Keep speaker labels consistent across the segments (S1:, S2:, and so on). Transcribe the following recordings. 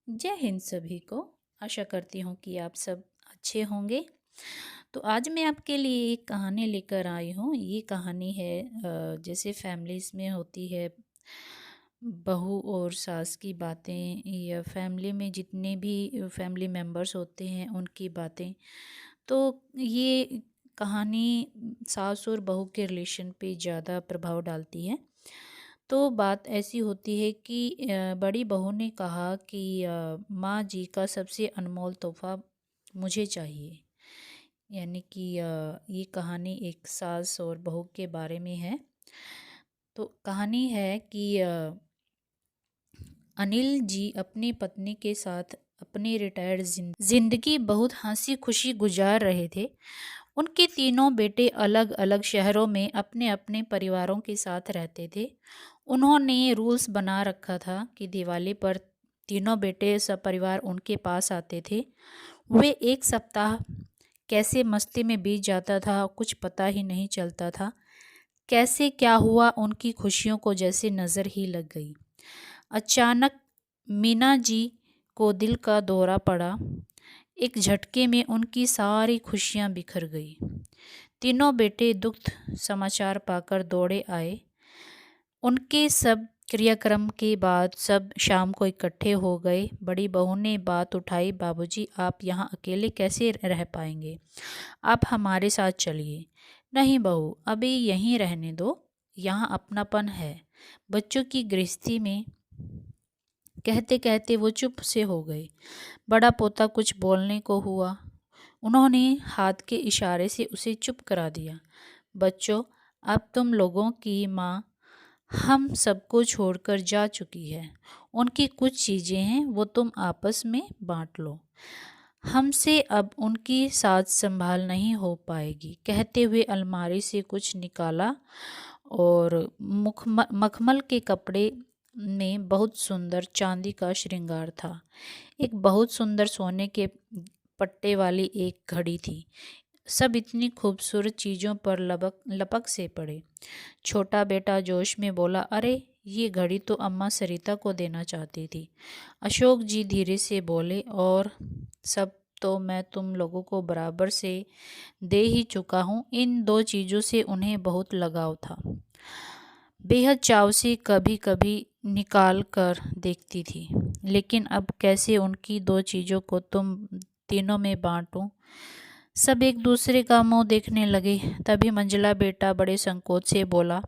S1: जय हिंद सभी को। आशा करती हूँ कि आप सब अच्छे होंगे। तो आज मैं आपके लिए एक कहानी लेकर आई हूँ। ये कहानी है जैसे फैमिलीज़ में होती है बहू और सास की बातें, या फैमिली में जितने भी फैमिली मेम्बर्स होते हैं उनकी बातें। तो ये कहानी सास और बहू के रिलेशन पे ज़्यादा प्रभाव डालती है। तो बात ऐसी होती है कि बड़ी बहू ने कहा कि माँ जी का सबसे अनमोल तोहफ़ा मुझे चाहिए। यानी कि ये कहानी एक सास और बहू के बारे में है। तो कहानी है कि अनिल जी अपनी पत्नी के साथ अपनी रिटायर्ड जिंदगी बहुत हंसी खुशी गुजार रहे थे। उनके तीनों बेटे अलग अलग शहरों में अपने अपने परिवारों के साथ रहते थे। उन्होंने रूल्स बना रखा था कि दिवाली पर तीनों बेटे सपरिवार उनके पास आते थे। वे एक सप्ताह कैसे मस्ती में बीत जाता था कुछ पता ही नहीं चलता था। कैसे क्या हुआ उनकी खुशियों को जैसे नज़र ही लग गई। अचानक मीना जी को दिल का दौरा पड़ा। एक झटके में उनकी सारी खुशियां बिखर गई। तीनों बेटे दुख समाचार पाकर दौड़े आए। उनके सब क्रियाक्रम के बाद सब शाम को इकट्ठे हो गए। बड़ी बहू ने बात उठाई, बाबूजी आप यहाँ अकेले कैसे रह पाएंगे, आप हमारे साथ चलिए। नहीं बहू, अभी यहीं रहने दो, यहाँ अपनापन है। बच्चों की गृहस्थी में कहते कहते वो चुप से हो गए। बड़ा पोता कुछ बोलने को हुआ, उन्होंने हाथ के इशारे से उसे चुप करा दिया। बच्चों, अब तुम लोगों की माँ हम सबको छोड़कर जा चुकी है। उनकी कुछ चीज़ें हैं वो तुम आपस में बांट लो। हमसे अब उनकी साथ संभाल नहीं हो पाएगी। कहते हुए अलमारी से कुछ निकाला और मखमल के कपड़े में बहुत सुंदर चांदी का श्रृंगार था। एक बहुत सुंदर सोने के पट्टे वाली एक घड़ी थी। सब इतनी खूबसूरत चीज़ों पर लपक से पड़े। छोटा बेटा जोश में बोला, अरे ये घड़ी तो अम्मा सरिता को देना चाहती थी। अशोक जी धीरे से बोले, और सब तो मैं तुम लोगों को बराबर से दे ही चुका हूँ। इन दो चीज़ों से उन्हें बहुत लगाव था। बेहद चाव से कभी कभी निकाल कर देखती थी, लेकिन अब कैसे उनकी दो चीज़ों को तुम तीनों में बांटूं। सब एक दूसरे का मुंह देखने लगे। तभी मंजला बेटा बड़े संकोच से बोला,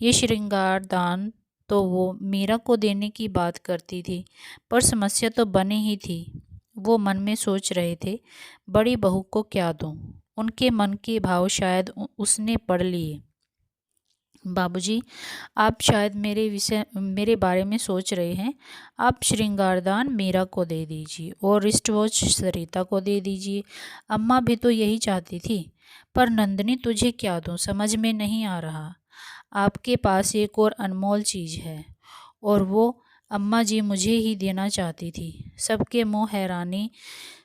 S1: ये श्रृंगार दान तो वो मीरा को देने की बात करती थी, पर समस्या तो बनी ही थी। वो मन में सोच रहे थे, बड़ी बहू को क्या दूं। उनके मन के भाव शायद उसने पढ़ लिए। बाबूजी, आप शायद मेरे बारे में सोच रहे हैं। आप श्रृंगारदान मीरा को दे दीजिए और रिस्ट वॉच सरिता को दे दीजिए। अम्मा भी तो यही चाहती थी। पर नंदनी तुझे क्या दूं, समझ में नहीं आ रहा। आपके पास एक और अनमोल चीज़ है और वो अम्मा जी मुझे ही देना चाहती थी। सबके मुंह हैरानी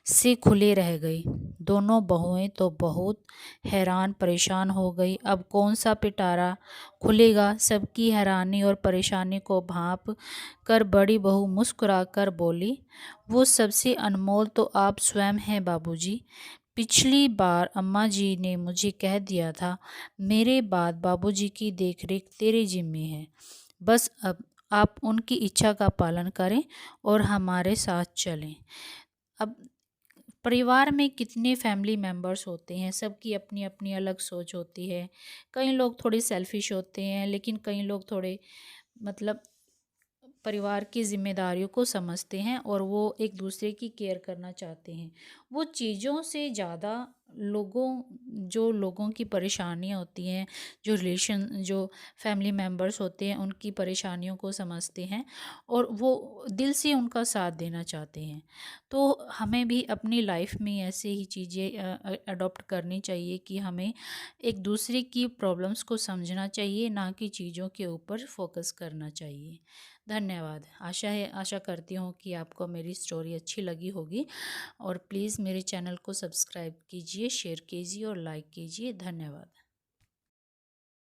S1: से खुले रह गई। दोनों बहुएं तो बहुत हैरान परेशान हो गई। अब कौन सा पिटारा खुलेगा। सबकी हैरानी और परेशानी को भांप कर बड़ी बहू मुस्कुराकर बोली, वो सबसे अनमोल तो आप स्वयं हैं बाबूजी। पिछली बार अम्मा जी ने मुझे कह दिया था, मेरे बाद बाबूजी की देखरेख तेरे जिम्मे है। बस अब आप उनकी इच्छा का पालन करें और हमारे साथ चलें। अब परिवार में कितने फैमिली मेम्बर्स होते हैं, सबकी अपनी अपनी अलग सोच होती है। कई लोग थोड़े सेल्फिश होते हैं, लेकिन कई लोग थोड़े मतलब परिवार की जिम्मेदारियों को समझते हैं और वो एक दूसरे की केयर करना चाहते हैं। वो चीज़ों से ज़्यादा लोगों की परेशानियाँ होती हैं, जो फैमिली मेम्बर्स होते हैं उनकी परेशानियों को समझते हैं और वो दिल से उनका साथ देना चाहते हैं। तो हमें भी अपनी लाइफ में ऐसे ही चीज़ें अडॉप्ट करनी चाहिए कि हमें एक दूसरे की प्रॉब्लम्स को समझना चाहिए, ना कि चीज़ों के ऊपर फोकस करना चाहिए। धन्यवाद। आशा करती हूँ कि आपको मेरी स्टोरी अच्छी लगी होगी और प्लीज़ मेरे चैनल को सब्सक्राइब कीजिए, शेयर कीजिए और लाइक कीजिए। धन्यवाद।